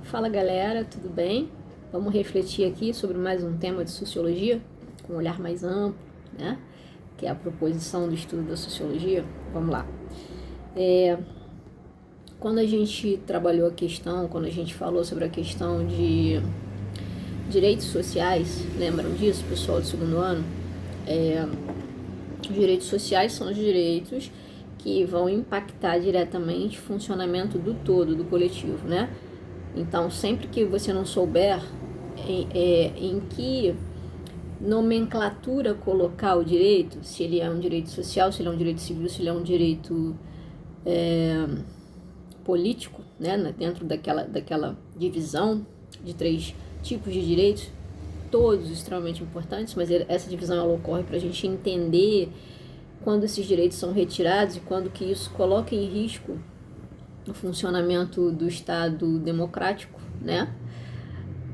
Fala galera, tudo bem? Vamos refletir aqui sobre mais um tema de sociologia, com um olhar mais amplo, né? Que é a proposição do estudo da sociologia. Vamos lá. Quando a gente trabalhou a questão, quando a gente falou sobre a questão de direitos sociais, lembram disso, pessoal do segundo ano? Os direitos sociais são os direitos que vão impactar diretamente o funcionamento do todo, do coletivo, né? Então, sempre que você não souber em que nomenclatura colocar o direito, se ele é um direito social, se ele é um direito civil, se ele é um direito político, né? Dentro daquela divisão de 3 tipos de direitos, todos extremamente importantes, mas essa divisão ela ocorre para a gente entender quando esses direitos são retirados e quando que isso coloca em risco o funcionamento do Estado democrático, né?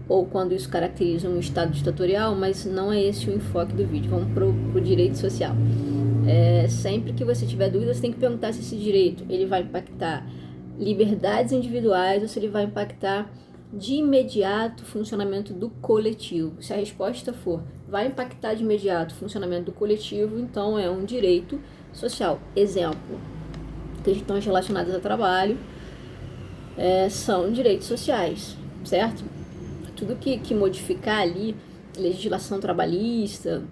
Ou quando isso caracteriza um Estado ditatorial, mas não é esse o enfoque do vídeo. Vamos pro direito social. Sempre que você tiver dúvida, você tem que perguntar se esse direito ele vai impactar liberdades individuais ou se ele vai impactar de imediato o funcionamento do coletivo. Se a resposta for vai impactar de imediato o funcionamento do coletivo, então é um direito social. Exemplo, questões relacionadas ao trabalho são direitos sociais, certo? Tudo que modificar ali, legislação trabalhista,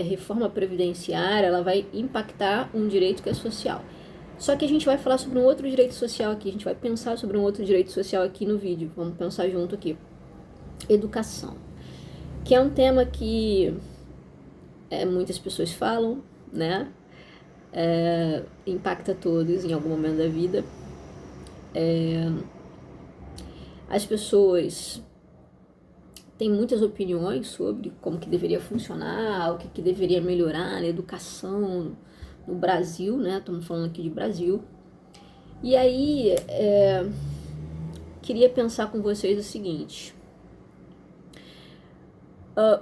reforma previdenciária, ela vai impactar um direito que é social. Só que a gente vai falar sobre um outro direito social aqui, a gente vai pensar sobre um outro direito social aqui no vídeo, vamos pensar junto aqui. Educação, que é um tema que muitas pessoas falam, né? Impacta todos em algum momento da vida. As pessoas têm muitas opiniões sobre como que deveria funcionar, o que deveria melhorar na educação no Brasil, né? Estamos falando aqui de Brasil. E aí, queria pensar com vocês o seguinte.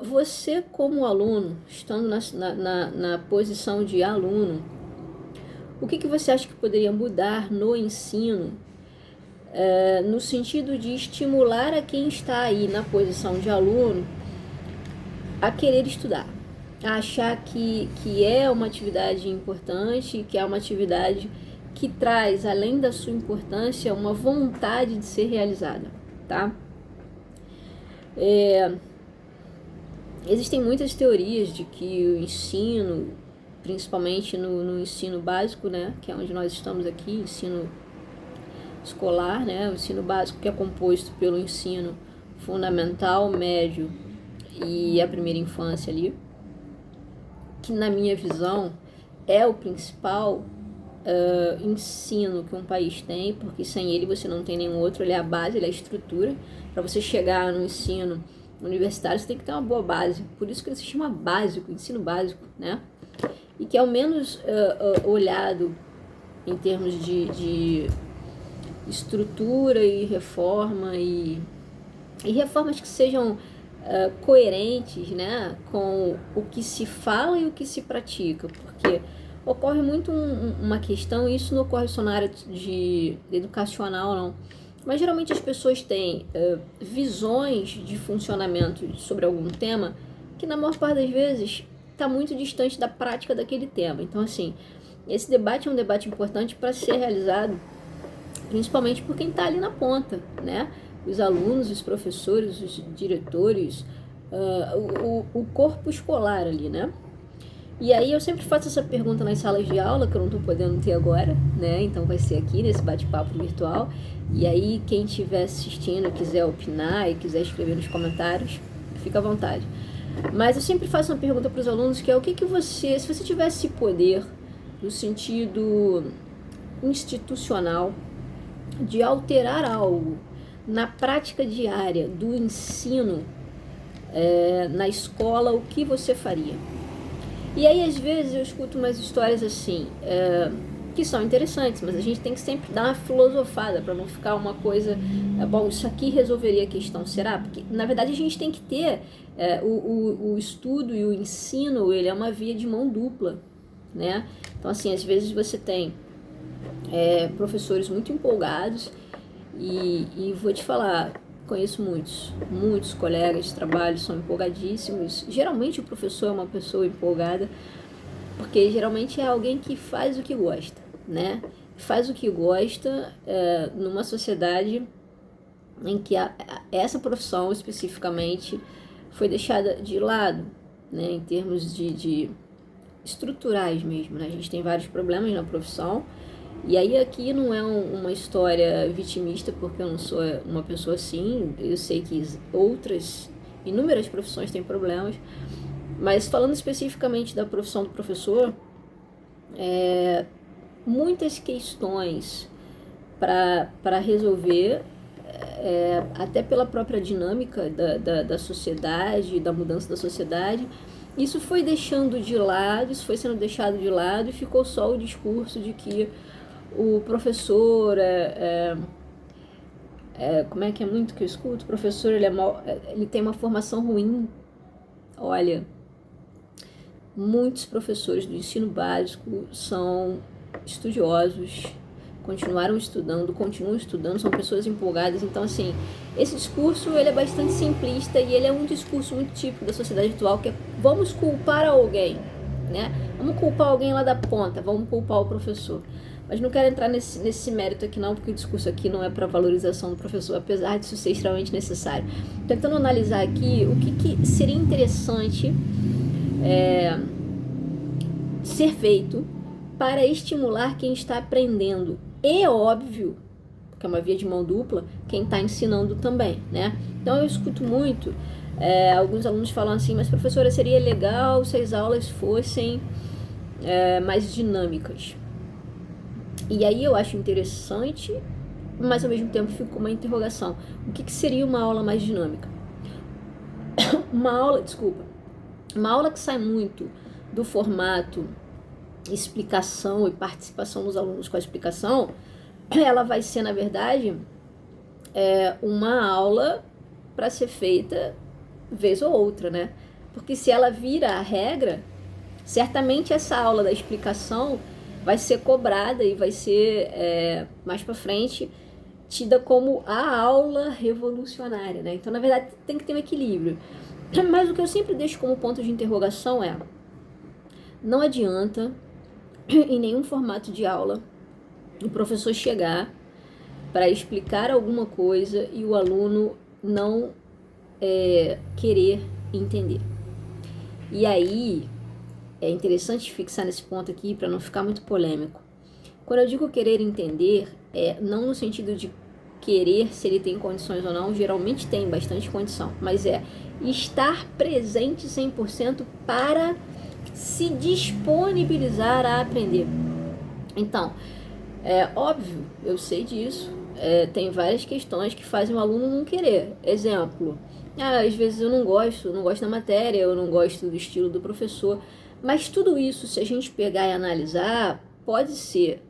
Você como aluno, estando na posição de aluno, o que você acha que poderia mudar no ensino, no sentido de estimular a quem está aí na posição de aluno a querer estudar, a achar que é uma atividade importante, que é uma atividade que traz, além da sua importância, uma vontade de ser realizada, tá? Existem muitas teorias de que o ensino, principalmente no ensino básico, né, que é onde nós estamos aqui, ensino escolar, né, o ensino básico que é composto pelo ensino fundamental, médio e a primeira infância ali, que na minha visão é o principal ensino que um país tem, porque sem ele você não tem nenhum outro, ele é a base, ele é a estrutura. Para você chegar no ensino universitário, você tem que ter uma boa base, por isso que ele se chama básico, ensino básico, né? E que é o menos olhado em termos de estrutura e reforma, e reformas que sejam coerentes, né, com o que se fala e o que se pratica, porque ocorre muito uma questão, e isso não ocorre só na área de educacional, não, mas geralmente as pessoas têm visões de funcionamento sobre algum tema que na maior parte das vezes está muito distante da prática daquele tema. Então, assim, esse debate é um debate importante para ser realizado principalmente por quem está ali na ponta, né? Os alunos, os professores, os diretores, o corpo escolar ali, né? E aí eu sempre faço essa pergunta nas salas de aula, que eu não estou podendo ter agora, né? Então vai ser aqui nesse bate-papo virtual. E aí quem estiver assistindo, quiser opinar e quiser escrever nos comentários, fica à vontade. Mas eu sempre faço uma pergunta para os alunos, que é o que você, se você tivesse poder no sentido institucional de alterar algo na prática diária do ensino na escola, o que você faria? E aí às vezes eu escuto umas histórias assim, que são interessantes, mas a gente tem que sempre dar uma filosofada para não ficar uma coisa, bom, isso aqui resolveria a questão, será? Porque na verdade a gente tem que ter o estudo e o ensino, ele é uma via de mão dupla, né? Então assim, às vezes você tem professores muito empolgados E vou te falar, conheço muitos colegas de trabalho, são empolgadíssimos. Geralmente o professor é uma pessoa empolgada, porque geralmente é alguém que faz o que gosta, né? Faz o que gosta numa sociedade em que essa profissão especificamente foi deixada de lado, né? Em termos de estruturais mesmo, né? A gente tem vários problemas na profissão. E aí aqui não é uma história vitimista, porque eu não sou uma pessoa assim, eu sei que inúmeras profissões têm problemas, mas falando especificamente da profissão do professor, muitas questões para resolver, até pela própria dinâmica da sociedade, da mudança da sociedade, isso foi deixando de lado, isso foi sendo deixado de lado e ficou só o discurso de que o professor como é que é muito que eu escuto? O professor ele tem uma formação ruim. Olha, muitos professores do ensino básico são estudiosos, continuam estudando, são pessoas empolgadas. Então, assim, esse discurso ele é bastante simplista e ele é um discurso muito típico da sociedade atual, que é vamos culpar alguém, né? Vamos culpar alguém lá da ponta, vamos culpar o professor. Mas não quero entrar nesse mérito aqui não, porque o discurso aqui não é para valorização do professor, apesar disso ser extremamente necessário. Tentando analisar aqui o que seria interessante ser feito para estimular quem está aprendendo. E óbvio, porque é uma via de mão dupla, quem está ensinando também, né? Então eu escuto muito, alguns alunos falam assim, mas professora, seria legal se as aulas fossem mais dinâmicas. E aí eu acho interessante, mas ao mesmo tempo fico com uma interrogação. O que seria uma aula mais dinâmica? Uma aula que sai muito do formato explicação e participação dos alunos com a explicação, ela vai ser, na verdade, uma aula para ser feita vez ou outra, né? Porque se ela vira a regra, certamente essa aula da explicação vai ser cobrada e vai ser, mais para frente, tida como a aula revolucionária, né? Então, na verdade, tem que ter um equilíbrio. Mas o que eu sempre deixo como ponto de interrogação não adianta, em nenhum formato de aula, o professor chegar para explicar alguma coisa e o aluno não querer entender. E aí, é interessante fixar nesse ponto aqui para não ficar muito polêmico. Quando eu digo querer entender, não no sentido de querer se ele tem condições ou não, geralmente tem bastante condição, mas estar presente 100% para se disponibilizar a aprender. Então, óbvio, eu sei disso, tem várias questões que fazem o aluno não querer. Exemplo, às vezes eu não gosto da matéria, eu não gosto do estilo do professor, mas tudo isso, se a gente pegar e analisar, pode ser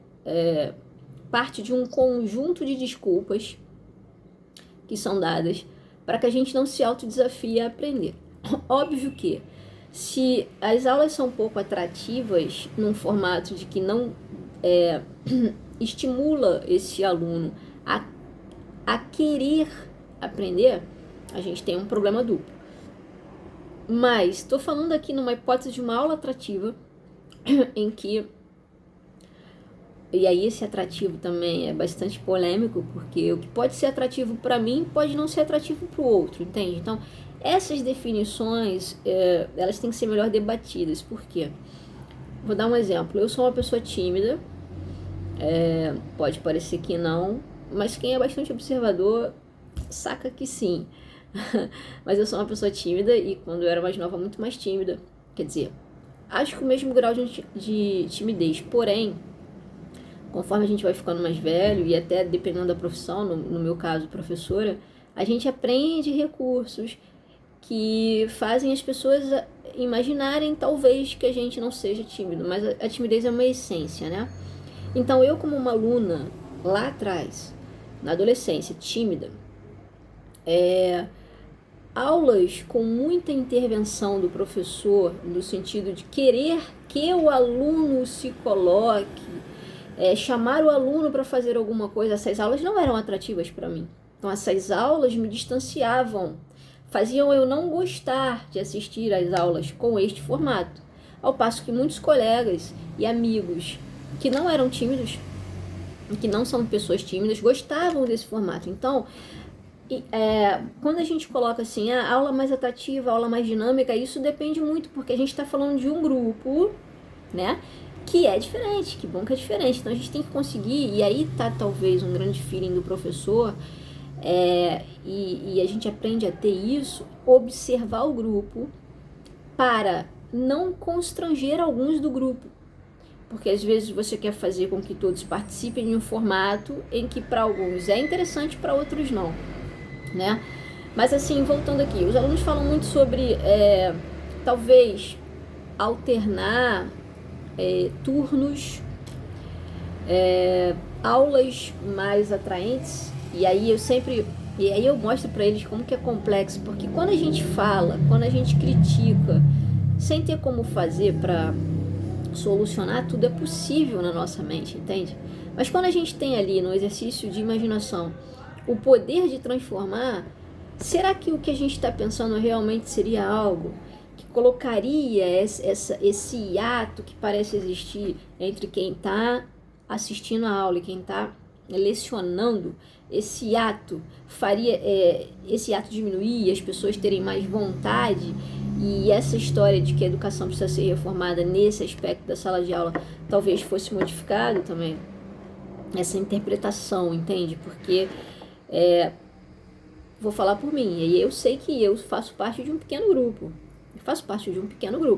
parte de um conjunto de desculpas que são dadas para que a gente não se autodesafie a aprender. Óbvio que, se as aulas são pouco atrativas, num formato de que não estimula esse aluno a querer aprender, a gente tem um problema duplo. Mas estou falando aqui numa hipótese de uma aula atrativa, em que, e aí esse atrativo também é bastante polêmico, porque o que pode ser atrativo para mim pode não ser atrativo para o outro, entende? Então, essas definições, elas têm que ser melhor debatidas. Por quê? Vou dar um exemplo. Eu sou uma pessoa tímida, pode parecer que não, mas quem é bastante observador saca que sim. Mas eu sou uma pessoa tímida e quando eu era mais nova, muito mais tímida. Quer dizer, acho que o mesmo grau de timidez. Porém, conforme a gente vai ficando mais velho e até dependendo da profissão, no meu caso, professora, a gente aprende recursos que fazem as pessoas imaginarem talvez que a gente não seja tímido, mas a timidez é uma essência, né? Então eu, como uma aluna lá atrás, na adolescência, tímida, aulas com muita intervenção do professor, no sentido de querer que o aluno se coloque chamar o aluno para fazer alguma coisa. Essas aulas não eram atrativas para mim. Então, essas aulas me distanciavam, faziam eu não gostar de assistir às aulas com este formato. Ao passo que muitos colegas e amigos que não eram tímidos, que não são pessoas tímidas, gostavam desse formato. Então, quando a gente coloca assim, a aula mais atrativa, a aula mais dinâmica, isso depende muito, porque a gente está falando de um grupo, né, que é diferente, que bom que é diferente. Então a gente tem que conseguir, e aí tá talvez um grande feeling do professor, e a gente aprende a ter isso, observar o grupo para não constranger alguns do grupo. Porque às vezes você quer fazer com que todos participem de um formato em que para alguns é interessante, para outros não, né? Mas assim, voltando aqui, os alunos falam muito sobre talvez alternar turnos, aulas mais atraentes, e aí eu mostro para eles como que é complexo, porque quando a gente fala, quando a gente critica, sem ter como fazer para solucionar, tudo é possível na nossa mente, entende? Mas quando a gente tem ali no exercício de imaginação o poder de transformar, será que o que a gente está pensando realmente seria algo que colocaria esse hiato que parece existir entre quem está assistindo a aula e quem está lecionando? Esse hiato faria esse hiato diminuir, as pessoas terem mais vontade, e essa história de que a educação precisa ser reformada nesse aspecto da sala de aula talvez fosse modificado também, essa interpretação, entende? Porque vou falar por mim, e eu sei que eu faço parte de um pequeno grupo.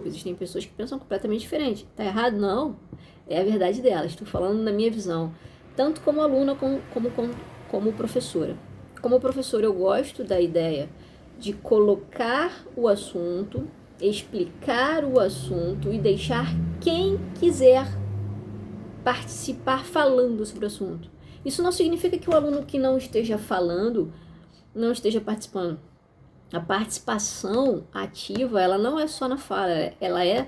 Existem pessoas que pensam completamente diferente. Tá errado? Não. É a verdade delas. Estou falando na minha visão, tanto como aluna como professora. Como professora, eu gosto da ideia de colocar o assunto, explicar o assunto e deixar quem quiser participar falando sobre o assunto. Isso não significa que o aluno que não esteja falando não esteja participando. A participação ativa, ela não é só na fala, ela é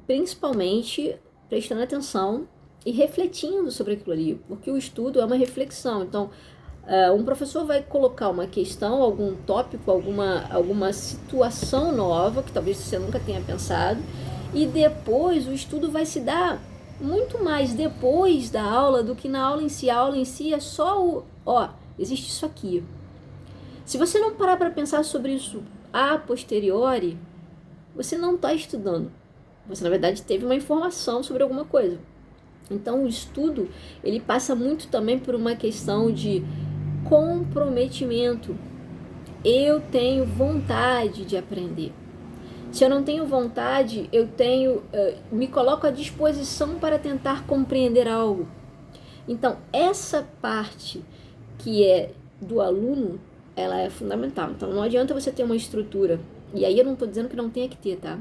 principalmente prestando atenção e refletindo sobre aquilo ali, porque o estudo é uma reflexão. Então, um professor vai colocar uma questão, algum tópico, alguma situação nova, que talvez você nunca tenha pensado, e depois o estudo vai se dar muito mais depois da aula do que na aula em si. A aula em si é só existe isso aqui. Se você não parar para pensar sobre isso a posteriori, você não está estudando. Você, na verdade, teve uma informação sobre alguma coisa. Então, o estudo, ele passa muito também por uma questão de comprometimento. Eu tenho vontade de aprender. Se eu não tenho vontade, me coloco à disposição para tentar compreender algo. Então, essa parte que é do aluno, ela é fundamental. Então, não adianta você ter uma estrutura. E aí eu não estou dizendo que não tenha que ter, tá?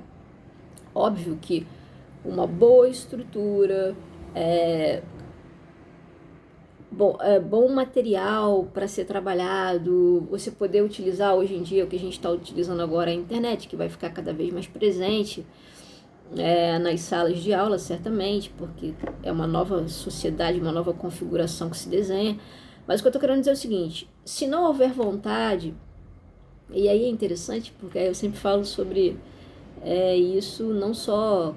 Óbvio que uma boa estrutura, bom material para ser trabalhado, você poder utilizar hoje em dia o que a gente está utilizando agora, a internet, que vai ficar cada vez mais presente nas salas de aula, certamente, porque é uma nova sociedade, uma nova configuração que se desenha. Mas o que eu estou querendo dizer é o seguinte: se não houver vontade, e aí é interessante, porque eu sempre falo sobre isso não só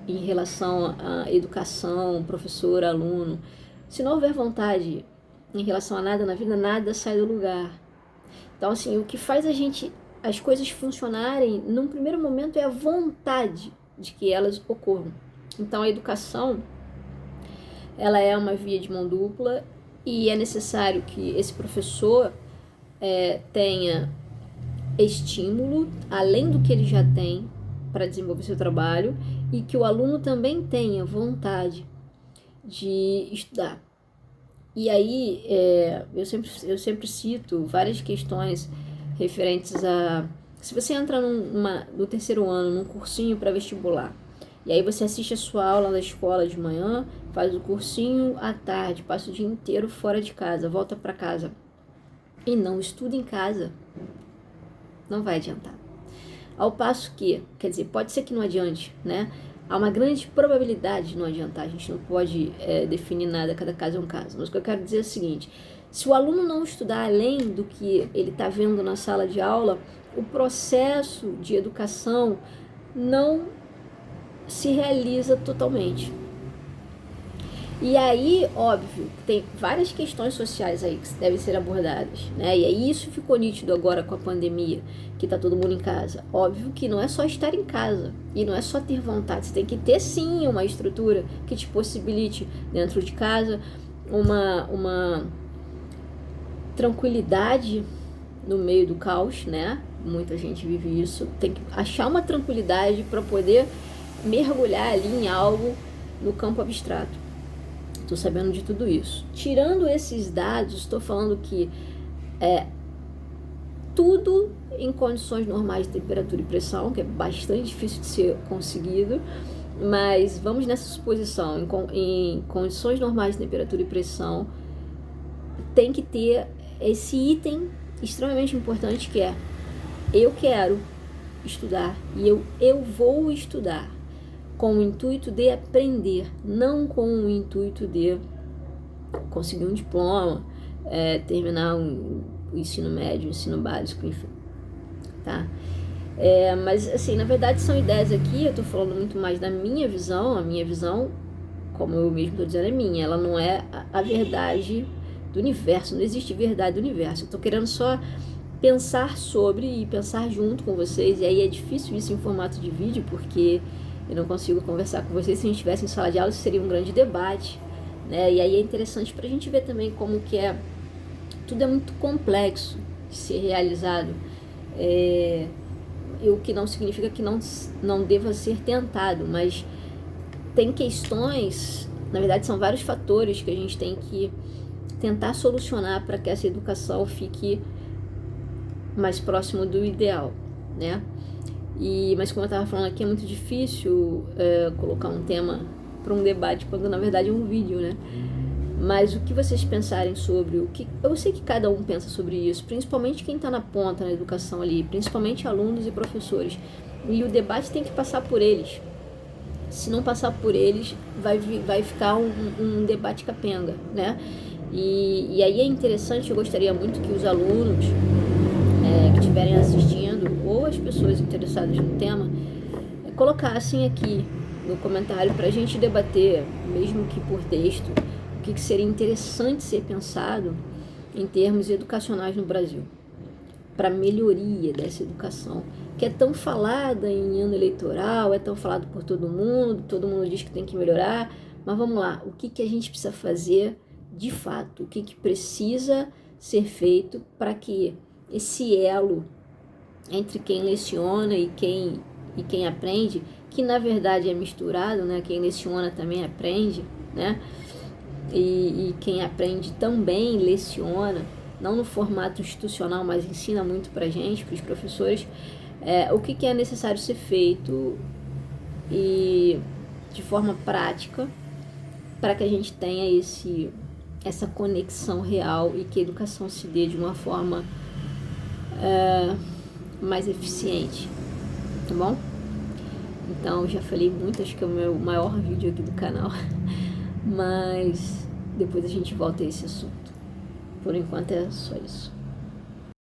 em relação à educação, professor, aluno. Se não houver vontade em relação a nada na vida, nada sai do lugar. Então, assim, o que faz as coisas funcionarem, num primeiro momento, é a vontade de que elas ocorram. Então, a educação, ela é uma via de mão dupla, e é necessário que esse professor tenha estímulo, além do que ele já tem, para desenvolver seu trabalho, e que o aluno também tenha vontade de estudar. E aí, eu sempre cito várias questões referentes a... Se você entra no terceiro ano, num cursinho pré-vestibular, e aí você assiste a sua aula da escola de manhã, faz o cursinho à tarde, passa o dia inteiro fora de casa, volta para casa e não estuda em casa, não vai adiantar. Ao passo que, quer dizer, pode ser que não adiante, né? há uma grande probabilidade de não adiantar. A gente não pode definir nada, cada caso é um caso. Mas o que eu quero dizer é o seguinte: se o aluno não estudar além do que ele está vendo na sala de aula, o processo de educação não se realiza totalmente. E aí, óbvio, tem várias questões sociais aí que devem ser abordadas, né? E aí isso ficou nítido agora com a pandemia, que tá todo mundo em casa. Óbvio que não é só estar em casa e não é só ter vontade, você tem que ter sim uma estrutura que te possibilite dentro de casa uma tranquilidade no meio do caos, né? Muita gente vive isso. Tem que achar uma tranquilidade para poder mergulhar ali em algo no campo abstrato. Estou sabendo de tudo isso. Tirando esses dados, estou falando que tudo em condições normais de temperatura e pressão, que é bastante difícil de ser conseguido, mas vamos nessa suposição, em condições normais de temperatura e pressão, tem que ter esse item extremamente importante que é: eu quero estudar e eu vou estudar com o intuito de aprender, não com o intuito de conseguir um diploma, terminar o ensino médio, o ensino básico, enfim, tá? Mas assim, na verdade são ideias aqui, eu tô falando muito mais da minha visão. A minha visão, como eu mesmo tô dizendo, é minha, ela não é a verdade do universo, não existe verdade do universo. Eu tô querendo só pensar sobre e pensar junto com vocês, e aí é difícil isso em formato de vídeo, porque eu não consigo conversar com vocês. Se a gente estivesse em sala de aula, isso seria um grande debate, né? E aí é interessante para a gente ver também como que tudo é muito complexo de ser realizado, e o que não significa que não deva ser tentado, mas tem questões, na verdade são vários fatores que a gente tem que tentar solucionar para que essa educação fique mais próximo do ideal, né? Mas como eu estava falando aqui, é muito difícil colocar um tema para um debate, quando na verdade é um vídeo, né? Mas o que vocês pensarem sobre o que... Eu sei que cada um pensa sobre isso, principalmente quem está na ponta na educação ali, principalmente alunos e professores. E o debate tem que passar por eles. Se não passar por eles, vai ficar um debate capenga, né? E aí é interessante, eu gostaria muito que os alunos que estiverem assistindo, ou as pessoas interessadas no tema, colocassem aqui no comentário para a gente debater, mesmo que por texto, o que seria interessante ser pensado em termos educacionais no Brasil, para melhoria dessa educação, que é tão falada em ano eleitoral, é tão falado por todo mundo diz que tem que melhorar, mas vamos lá, o que a gente precisa fazer de fato, o que precisa ser feito para que esse elo entre quem leciona e quem aprende, que na verdade é misturado, né? Quem leciona também aprende, né? E quem aprende também leciona, não no formato institucional, mas ensina muito pra gente, pros professores, o que é necessário ser feito e de forma prática para que a gente tenha essa conexão real e que a educação se dê de uma forma mais eficiente, tá bom? Então, já falei muito, acho que é o meu maior vídeo aqui do canal, mas depois a gente volta a esse assunto. Por enquanto é só isso.